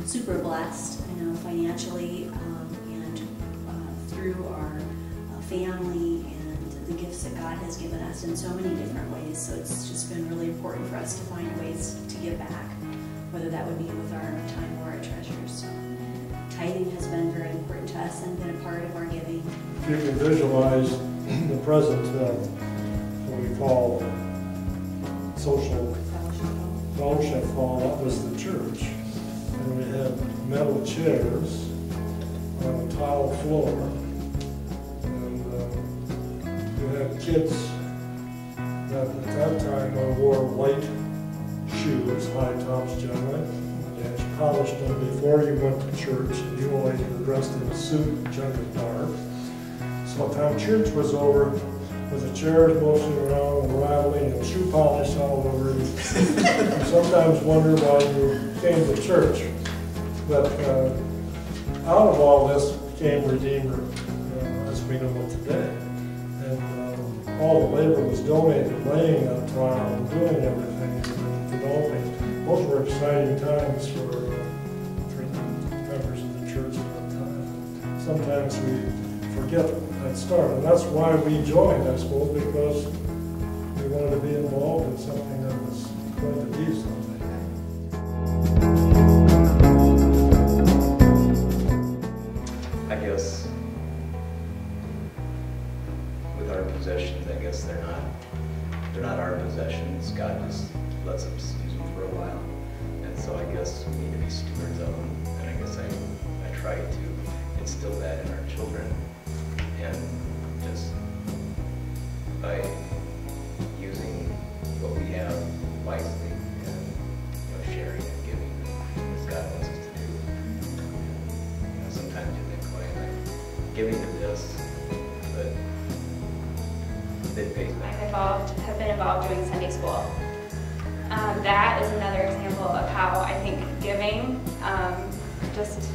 super blessed, financially and through our family and the gifts that God has given us in so many different ways. So it's just been really important for us to find ways to give back, whether that would be with our time or our treasures. So tithing has been very important to us and been a part of our giving. If you can visualize the present, what we call social fellowship hall, that was the church. And we had metal chairs on a tile floor. And we had kids that at that time wore white shoes, high tops generally. And you polished them before you went to church. And you always were dressed in a suit, generally dark. So by the time church was over, with the chairs motioning around and rattling and shoe polish all over you, you sometimes wonder why you came to church. But out of all this came Redeemer, as we know it today. And all the labor was donated, laying that tile and doing everything and developing. Those were exciting times for the members of the church at that time. Sometimes we forget that start, and that's why we joined, I suppose, because we wanted to be involved in something that was going to be something. I guess with our possessions, I guess they're not our possessions. God just lets us use them for a while, and so I guess we need to be stewards of them. And I guess I try to instill that in our children. And just by using what we have wisely and sharing and giving as God wants us to do. Sometimes you think, well, I'm giving to this, but it pays back. I have been involved doing Sunday school. That is another example of how I think giving, just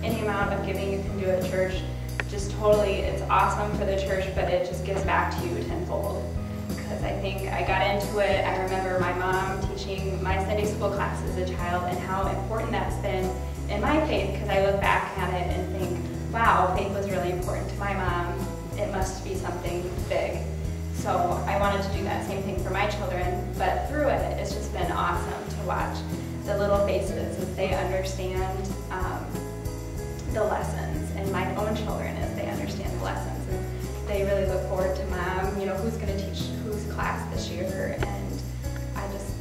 any amount of giving you can do at church, just totally, it's awesome for the church, but it just gives back to you tenfold. Because I think I got into it, I remember my mom teaching my Sunday school class as a child and how important that's been in my faith, because I look back at it and think, wow, faith was really important to my mom. It must be something big. So I wanted to do that same thing for my children, but through it, it's just been awesome to watch the little faces as they understand the lessons, and my own children as they understand the lessons. And they really look forward to Mom, who's going to teach whose class this year, and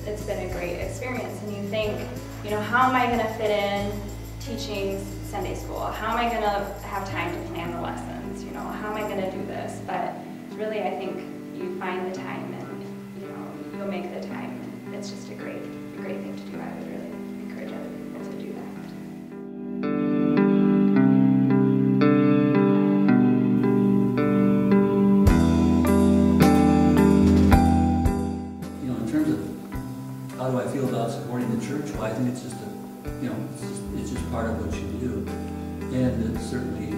it's been a great experience. And you think, how am I going to fit in teaching Sunday school? How am I going to have time to plan the lessons? How am I going to do this? But really, I think you find the time, and you'll make the time. It's just a great thing to do. I would really encourage other people to do that. How do I feel about supporting the church? Well, I think it's just it's just part of what you do, and it's certainly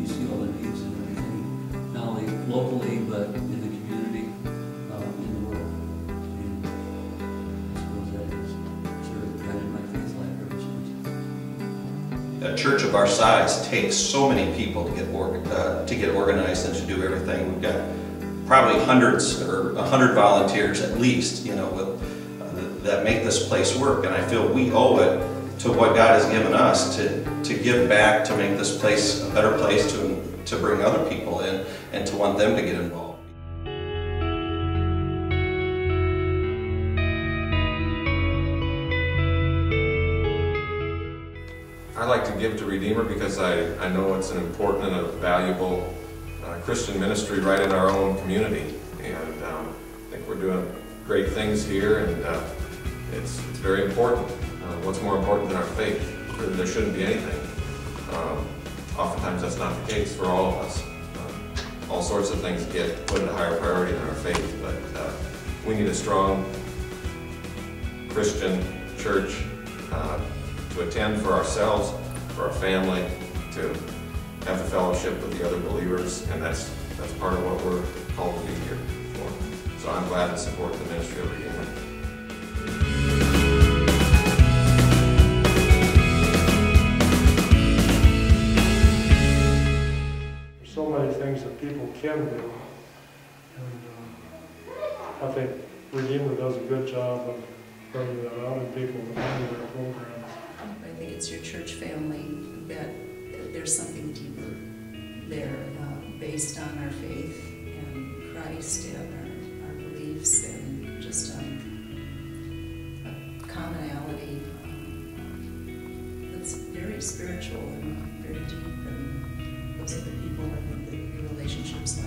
you see all the needs and everything, not only locally but in the community, in the world. And I suppose that is sort of guided my faith life ever since. A church of our size takes so many people to get organized and to do everything. We've got probably hundreds or 100 volunteers at least, that make this place work, and I feel we owe it to what God has given us to give back, to make this place a better place, to bring other people in, and to want them to get involved. I like to give to Redeemer because I know it's an important and a valuable Christian ministry right in our own community, and I think we're doing great things here, and it's very important. What's more important than our faith? There shouldn't be anything. Oftentimes that's not the case for all of us. All sorts of things get put at a higher priority than our faith, but we need a strong Christian church to attend for ourselves, for our family, to have the fellowship with the other believers, and that's part of what we're called to be here for. So I'm glad to support the ministry of Redeemer. can do. And I think Redeemer does a good job of bringing that out in people that come to their programs. I think it's your church family that there's something deeper there, based on our faith and Christ and our beliefs and just a commonality that's very spiritual and very deep. And those are the people I think that your relationships